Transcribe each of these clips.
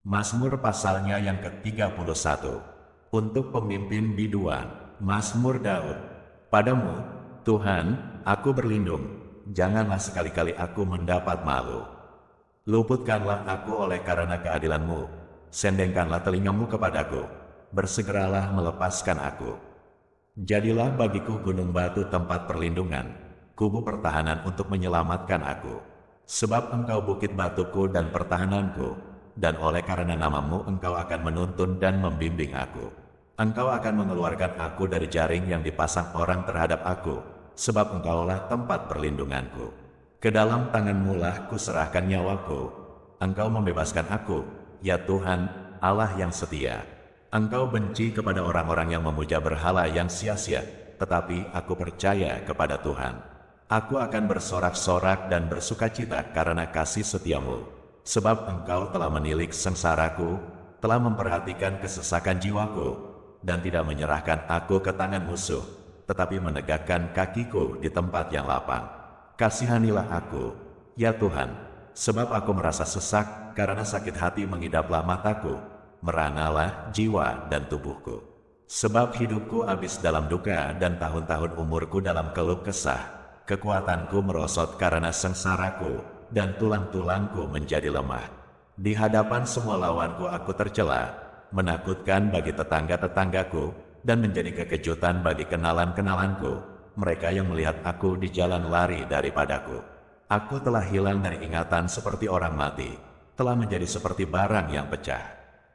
Mazmur pasalnya yang ke-31. Untuk pemimpin biduan, Mazmur Daud. Padamu, Tuhan, aku berlindung. Janganlah sekali-kali aku mendapat malu. Luputkanlah aku oleh karena keadilan-Mu. Sendengkanlah telingamu kepadaku. Bersegeralah melepaskan aku. Jadilah bagiku gunung batu tempat perlindungan, kubu pertahanan untuk menyelamatkan aku. Sebab Engkau bukit batuku dan pertahananku, dan oleh karena namamu Engkau akan menuntun dan membimbing aku. Engkau akan mengeluarkan aku dari jaring yang dipasang orang terhadap aku, sebab Engkaulah tempat perlindunganku. Ke dalam tangan-Mu lah kuserahkan nyawaku. Engkau membebaskan aku, ya Tuhan, Allah yang setia. Engkau benci kepada orang-orang yang memuja berhala yang sia-sia, tetapi aku percaya kepada Tuhan. Aku akan bersorak-sorak dan bersukacita karena kasih setia-Mu. Sebab Engkau telah menilik sengsaraku, telah memperhatikan kesesakan jiwaku, dan tidak menyerahkan aku ke tangan musuh, tetapi menegakkan kakiku di tempat yang lapang. Kasihanilah aku, ya Tuhan, sebab aku merasa sesak karena sakit hati mengidaplah mataku, meranalah jiwa dan tubuhku. Sebab hidupku habis dalam duka dan tahun-tahun umurku dalam keluh kesah. Kekuatanku merosot karena sengsaraku, dan tulang-tulangku menjadi lemah. Di hadapan semua lawanku aku tercela, menakutkan bagi tetangga-tetanggaku, dan menjadi kekejutan bagi kenalan-kenalanku, mereka yang melihat aku di jalan lari daripadaku. Aku telah hilang dari ingatan seperti orang mati, telah menjadi seperti barang yang pecah.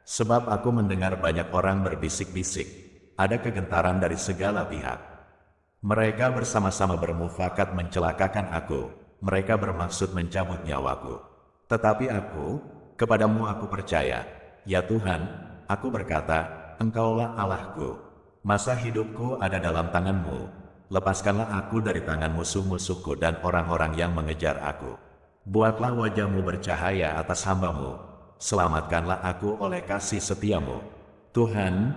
Sebab aku mendengar banyak orang berbisik-bisik, ada kegentaran dari segala pihak. Mereka bersama-sama bermufakat mencelakakan aku, mereka bermaksud mencabut nyawaku. Tetapi aku, kepadamu aku percaya, ya Tuhan, aku berkata, Engkaulah Allahku. Masa hidupku ada dalam tangan-Mu. Lepaskanlah aku dari tangan musuh-musuhku dan orang-orang yang mengejar aku. Buatlah wajah-Mu bercahaya atas hamba-Mu. Selamatkanlah aku oleh kasih setia-Mu. Tuhan,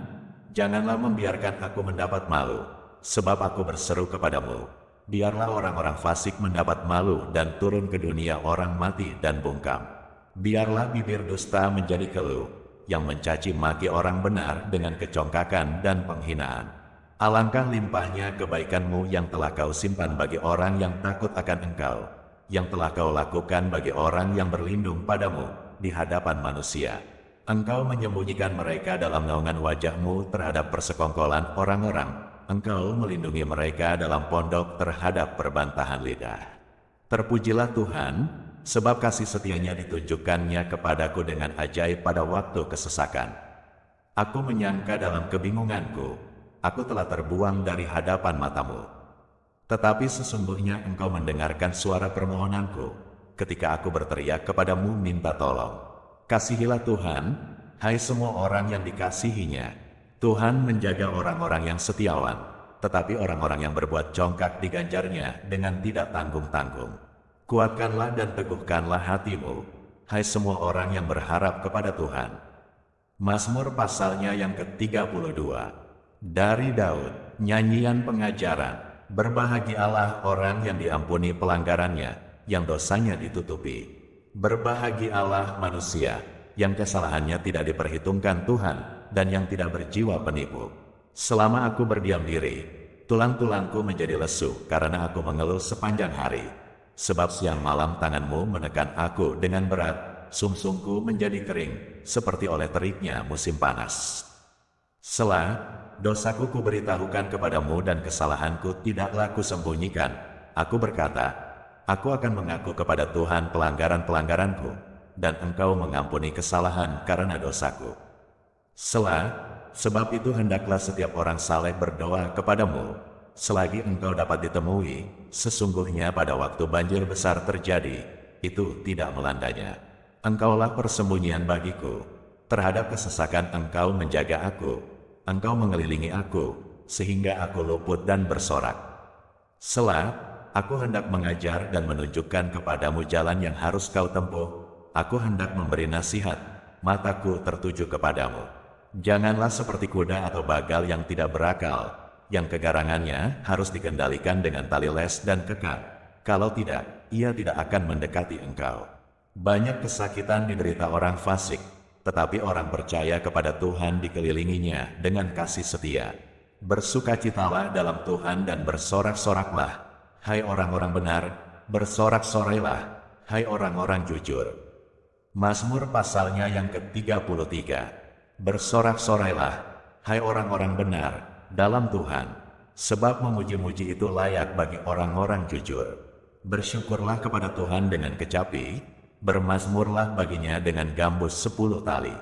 janganlah membiarkan aku mendapat malu, sebab aku berseru kepadamu. Biarlah orang-orang fasik mendapat malu dan turun ke dunia orang mati dan bungkam. Biarlah bibir dusta menjadi keluh, yang mencaci maki orang benar dengan kecongkakan dan penghinaan. Alangkah limpahnya kebaikan-Mu yang telah Kau simpan bagi orang yang takut akan Engkau, yang telah Kau lakukan bagi orang yang berlindung padamu di hadapan manusia. Engkau menyembunyikan mereka dalam naungan wajah-Mu terhadap persekongkolan orang-orang. Engkau melindungi mereka dalam pondok terhadap perbantahan lidah. Terpujilah Tuhan, sebab kasih setianya ditunjukkannya kepadaku dengan ajaib pada waktu kesesakan. Aku menyangka dalam kebingunganku, aku telah terbuang dari hadapan mata-Mu. Tetapi sesungguhnya Engkau mendengarkan suara permohonanku, ketika aku berteriak kepadamu minta tolong. Kasihilah Tuhan, hai semua orang yang dikasihinya. Tuhan menjaga orang-orang yang setiawan, tetapi orang-orang yang berbuat congkak diganjarnya dengan tidak tanggung-tanggung. Kuatkanlah dan teguhkanlah hatimu, hai semua orang yang berharap kepada Tuhan. Mazmur pasalnya yang ke-32. Dari Daud, nyanyian pengajaran. Berbahagialah orang yang diampuni pelanggarannya, yang dosanya ditutupi. Berbahagialah manusia, yang kesalahannya tidak diperhitungkan Tuhan, dan yang tidak berjiwa penipu. Selama aku berdiam diri, tulang-tulangku menjadi lesu karena aku mengeluh sepanjang hari. Sebab siang malam tangan-Mu menekan aku dengan berat, sumsumku menjadi kering, seperti oleh teriknya musim panas. Selah, dosaku kuberitahukan kepadamu dan kesalahanku tidaklah kusembunyikan. Aku berkata, aku akan mengaku kepada Tuhan pelanggaran-pelanggaranku, dan Engkau mengampuni kesalahan karena dosaku. Selah, sebab itu hendaklah setiap orang saleh berdoa kepadamu, selagi Engkau dapat ditemui, sesungguhnya pada waktu banjir besar terjadi, itu tidak melandanya. Engkaulah persembunyian bagiku, terhadap kesesakan Engkau menjaga aku, Engkau mengelilingi aku, sehingga aku luput dan bersorak. Selah, aku hendak mengajar dan menunjukkan kepadamu jalan yang harus kau tempuh, aku hendak memberi nasihat, mataku tertuju kepadamu. Janganlah seperti kuda atau bagal yang tidak berakal, yang kegarangannya harus dikendalikan dengan tali les dan kekar. Kalau tidak, ia tidak akan mendekati engkau. Banyak kesakitan diderita orang fasik, tetapi orang percaya kepada Tuhan dikelilinginya dengan kasih setia. Bersukacitalah dalam Tuhan dan bersorak-soraklah, hai orang-orang benar, bersorak-sorailah, hai orang-orang jujur. Mazmur pasalnya yang ke-33. Bersorak-sorailah, hai orang-orang benar, dalam Tuhan, sebab memuji-muji itu layak bagi orang-orang jujur. Bersyukurlah kepada Tuhan dengan kecapi, bermazmurlah baginya dengan gambus 10 tali.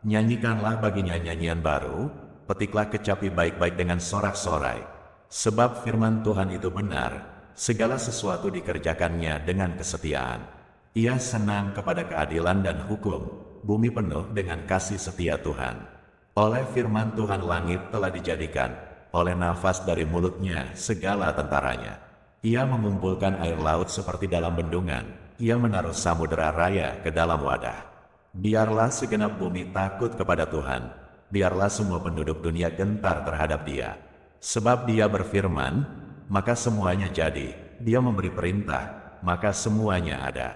Nyanyikanlah baginya nyanyian baru, petiklah kecapi baik-baik dengan sorak-sorai. Sebab firman Tuhan itu benar, segala sesuatu dikerjakannya dengan kesetiaan. Ia senang kepada keadilan dan hukum, bumi penuh dengan kasih setia Tuhan. Oleh firman Tuhan langit telah dijadikan, oleh nafas dari mulutnya segala tentaranya. Ia mengumpulkan air laut seperti dalam bendungan, ia menaruh samudera raya ke dalam wadah. Biarlah segenap bumi takut kepada Tuhan, biarlah semua penduduk dunia gentar terhadap Dia. Sebab Dia berfirman, maka semuanya jadi, Dia memberi perintah, maka semuanya ada.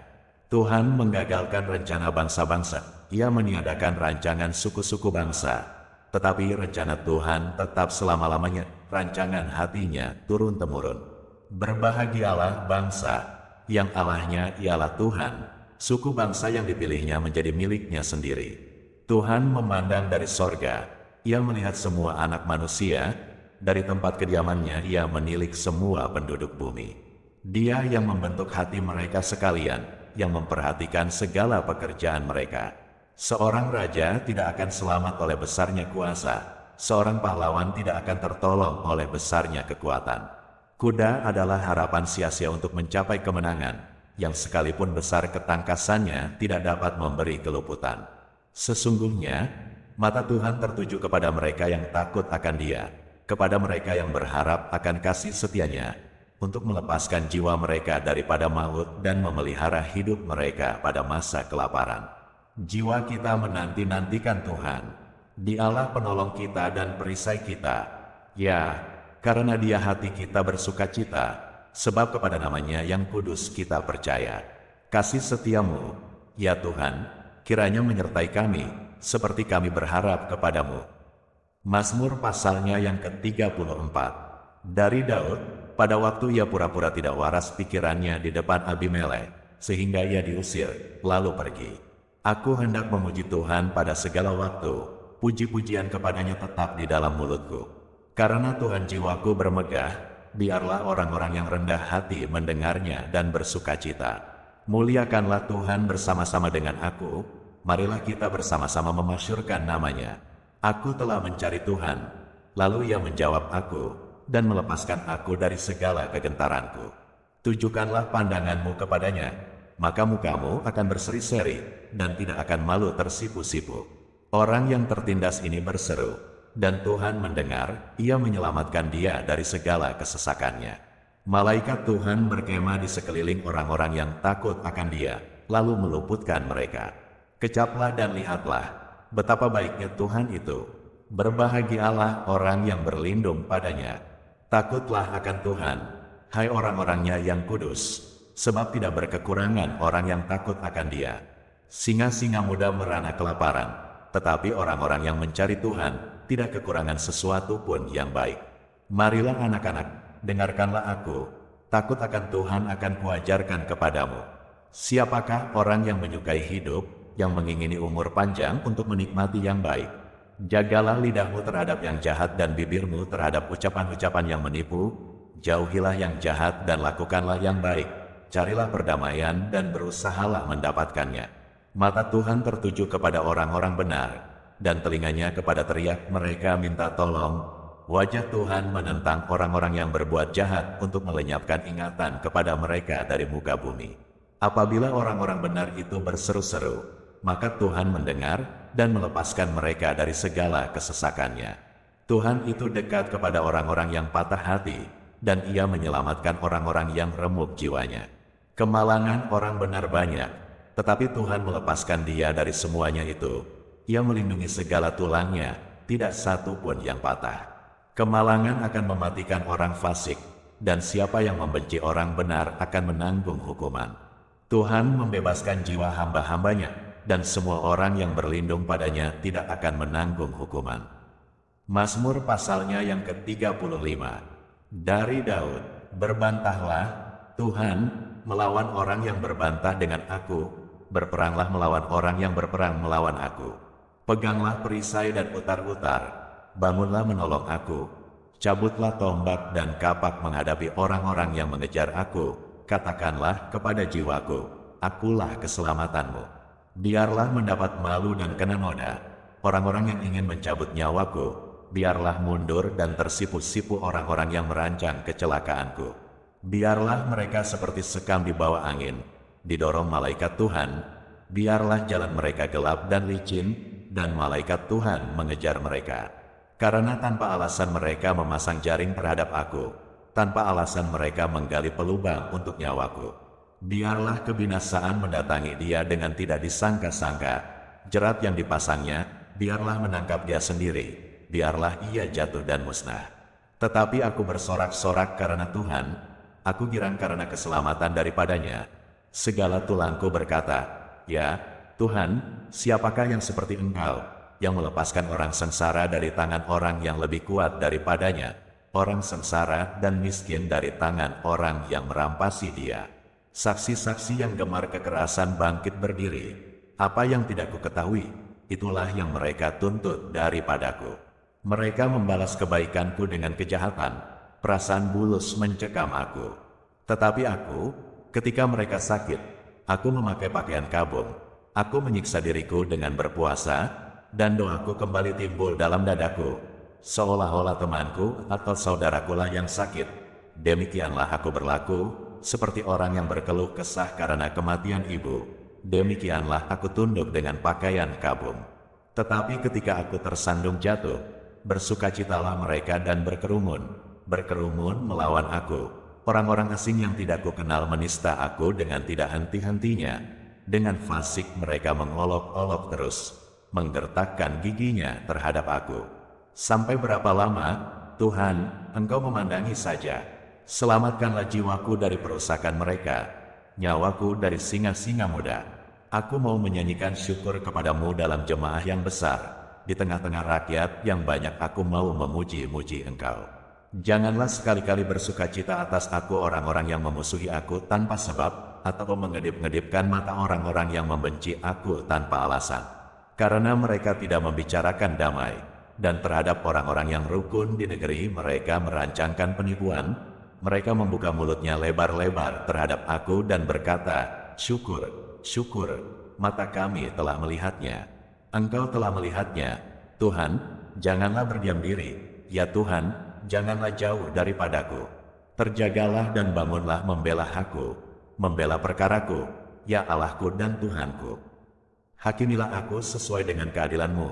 Tuhan menggagalkan rencana bangsa-bangsa, Ia meniadakan rancangan suku-suku bangsa. Tetapi rencana Tuhan tetap selama-lamanya, rancangan hatinya turun-temurun. Berbahagialah bangsa, yang Allahnya ialah Tuhan, suku bangsa yang dipilihnya menjadi miliknya sendiri. Tuhan memandang dari sorga, Ia melihat semua anak manusia, dari tempat kediamannya Ia menilik semua penduduk bumi. Dia yang membentuk hati mereka sekalian, yang memperhatikan segala pekerjaan mereka. Seorang raja tidak akan selamat oleh besarnya kuasa, seorang pahlawan tidak akan tertolong oleh besarnya kekuatan. Kuda adalah harapan sia-sia untuk mencapai kemenangan, yang sekalipun besar ketangkasannya tidak dapat memberi keluputan. Sesungguhnya, mata Tuhan tertuju kepada mereka yang takut akan Dia, kepada mereka yang berharap akan kasih setia-Nya, untuk melepaskan jiwa mereka daripada maut dan memelihara hidup mereka pada masa kelaparan. Jiwa kita menanti-nantikan Tuhan, Dialah penolong kita dan perisai kita. Ya, karena Dia hati kita bersukacita, sebab kepada nama-Nya yang kudus kita percaya. Kasih setiamu, ya Tuhan, kiranya menyertai kami, seperti kami berharap kepadamu. Mazmur pasalnya yang ke-34. Dari Daud, pada waktu ia pura-pura tidak waras pikirannya di depan Abimelek, sehingga ia diusir, lalu pergi. Aku hendak memuji Tuhan pada segala waktu, puji-pujian kepadanya tetap di dalam mulutku. Karena Tuhan jiwaku bermegah, biarlah orang-orang yang rendah hati mendengarnya dan bersukacita. Muliakanlah Tuhan bersama-sama dengan aku, marilah kita bersama-sama memasyurkan nama-Nya. Aku telah mencari Tuhan, lalu Ia menjawab aku, dan melepaskan aku dari segala kegentaranku. Tujukanlah pandanganmu kepadanya, maka mukamu akan berseri-seri, dan tidak akan malu tersipu-sipu. Orang yang tertindas ini berseru, dan Tuhan mendengar, Ia menyelamatkan dia dari segala kesesakannya. Malaikat Tuhan berkemah di sekeliling orang-orang yang takut akan Dia, lalu meluputkan mereka. Kecaplah dan lihatlah, betapa baiknya Tuhan itu. Berbahagialah orang yang berlindung padanya. Takutlah akan Tuhan, hai orang-orangnya yang kudus, sebab tidak berkekurangan orang yang takut akan Dia. Singa-singa muda merana kelaparan, tetapi orang-orang yang mencari Tuhan tidak kekurangan sesuatu pun yang baik. Marilah anak-anak, dengarkanlah aku, takut akan Tuhan akan kuajarkan kepadamu. Siapakah orang yang menyukai hidup, yang mengingini umur panjang untuk menikmati yang baik? Jagalah lidahmu terhadap yang jahat dan bibirmu terhadap ucapan-ucapan yang menipu. Jauhilah yang jahat dan lakukanlah yang baik. Carilah perdamaian dan berusahalah mendapatkannya. Mata Tuhan tertuju kepada orang-orang benar, dan telinganya kepada teriak mereka minta tolong. Wajah Tuhan menentang orang-orang yang berbuat jahat untuk melenyapkan ingatan kepada mereka dari muka bumi. Apabila orang-orang benar itu berseru-seru, maka Tuhan mendengar dan melepaskan mereka dari segala kesesakannya. Tuhan itu dekat kepada orang-orang yang patah hati, dan Ia menyelamatkan orang-orang yang remuk jiwanya. Kemalangan orang benar banyak, tetapi Tuhan melepaskan dia dari semuanya itu. Ia melindungi segala tulangnya, tidak satu pun yang patah. Kemalangan akan mematikan orang fasik, dan siapa yang membenci orang benar akan menanggung hukuman. Tuhan membebaskan jiwa hamba-hambanya, dan semua orang yang berlindung padanya tidak akan menanggung hukuman. Mazmur pasalnya yang ke-35. Dari Daud, berbantahlah, Tuhan, melawan orang yang berbantah dengan aku, berperanglah melawan orang yang berperang melawan aku. Peganglah perisai dan utar-utar, bangunlah menolong aku, cabutlah tombak dan kapak menghadapi orang-orang yang mengejar aku, katakanlah kepada jiwaku, akulah keselamatanmu. Biarlah mendapat malu dan kena noda orang-orang yang ingin mencabut nyawaku, biarlah mundur dan tersipu-sipu orang-orang yang merancang kecelakaanku. Biarlah mereka seperti sekam di bawah angin, didorong malaikat Tuhan, biarlah jalan mereka gelap dan licin, dan malaikat Tuhan mengejar mereka. Karena tanpa alasan mereka memasang jaring terhadap aku, tanpa alasan mereka menggali pelubang untuk nyawaku. Biarlah kebinasaan mendatangi dia dengan tidak disangka-sangka, jerat yang dipasangnya, biarlah menangkap dia sendiri, biarlah ia jatuh dan musnah. Tetapi aku bersorak-sorak karena Tuhan, aku girang karena keselamatan daripadanya. Segala tulangku berkata, ya, Tuhan, siapakah yang seperti Engkau, yang melepaskan orang sengsara dari tangan orang yang lebih kuat daripadanya, orang sengsara dan miskin dari tangan orang yang merampasi dia. Saksi-saksi yang gemar kekerasan bangkit berdiri. Apa yang tidak kuketahui, itulah yang mereka tuntut daripadaku. Mereka membalas kebaikanku dengan kejahatan, perasaan bulus mencekam aku. Tetapi aku, ketika mereka sakit, aku memakai pakaian kabung. Aku menyiksa diriku dengan berpuasa, dan doaku kembali timbul dalam dadaku. Seolah-olah temanku atau saudarakulah yang sakit. Demikianlah aku berlaku, seperti orang yang berkeluh kesah karena kematian ibu. Demikianlah aku tunduk dengan pakaian kabung. Tetapi ketika aku tersandung jatuh, bersukacitalah mereka dan berkerumun melawan aku. Orang-orang asing yang tidak kukenal menista aku dengan tidak henti-hentinya. Dengan fasik mereka mengolok-olok terus, menggertakkan giginya terhadap aku. Sampai berapa lama, Tuhan, Engkau memandangi saja? Selamatkanlah jiwaku dari perusakan mereka, nyawaku dari singa-singa muda. Aku mau menyanyikan syukur kepadamu dalam jemaah yang besar. Di tengah-tengah rakyat yang banyak aku mau memuji-muji Engkau. Janganlah sekali-kali bersukacita atas aku orang-orang yang memusuhi aku tanpa sebab, atau mengedip-ngedipkan mata orang-orang yang membenci aku tanpa alasan. Karena mereka tidak membicarakan damai, dan terhadap orang-orang yang rukun di negeri mereka merancangkan penipuan. Mereka membuka mulutnya lebar-lebar terhadap aku dan berkata, syukur, syukur, mata kami telah melihatnya. Engkau telah melihatnya, Tuhan, janganlah berdiam diri, ya Tuhan, janganlah jauh daripadaku. Terjagalah dan bangunlah membela aku, membela perkaraku, ya Allahku dan Tuhanku. Hakimilah aku sesuai dengan keadilan-Mu,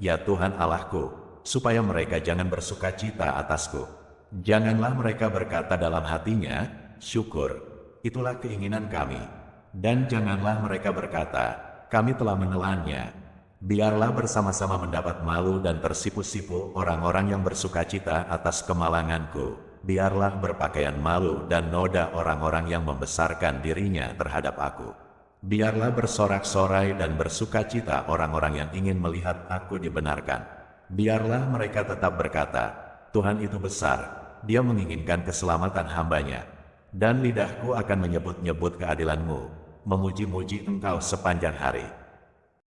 ya Tuhan Allahku, supaya mereka jangan bersukacita atasku. Janganlah mereka berkata dalam hatinya, syukur, itulah keinginan kami. Dan janganlah mereka berkata, kami telah menelannya. Biarlah bersama-sama mendapat malu dan tersipu-sipu orang-orang yang bersukacita atas kemalanganku. Biarlah berpakaian malu dan noda orang-orang yang membesarkan dirinya terhadap aku. Biarlah bersorak-sorai dan bersukacita orang-orang yang ingin melihat aku dibenarkan. Biarlah mereka tetap berkata, Tuhan itu besar, Dia menginginkan keselamatan hamba-Nya. Dan lidahku akan menyebut-nyebut keadilan-Mu, memuji-muji Engkau sepanjang hari.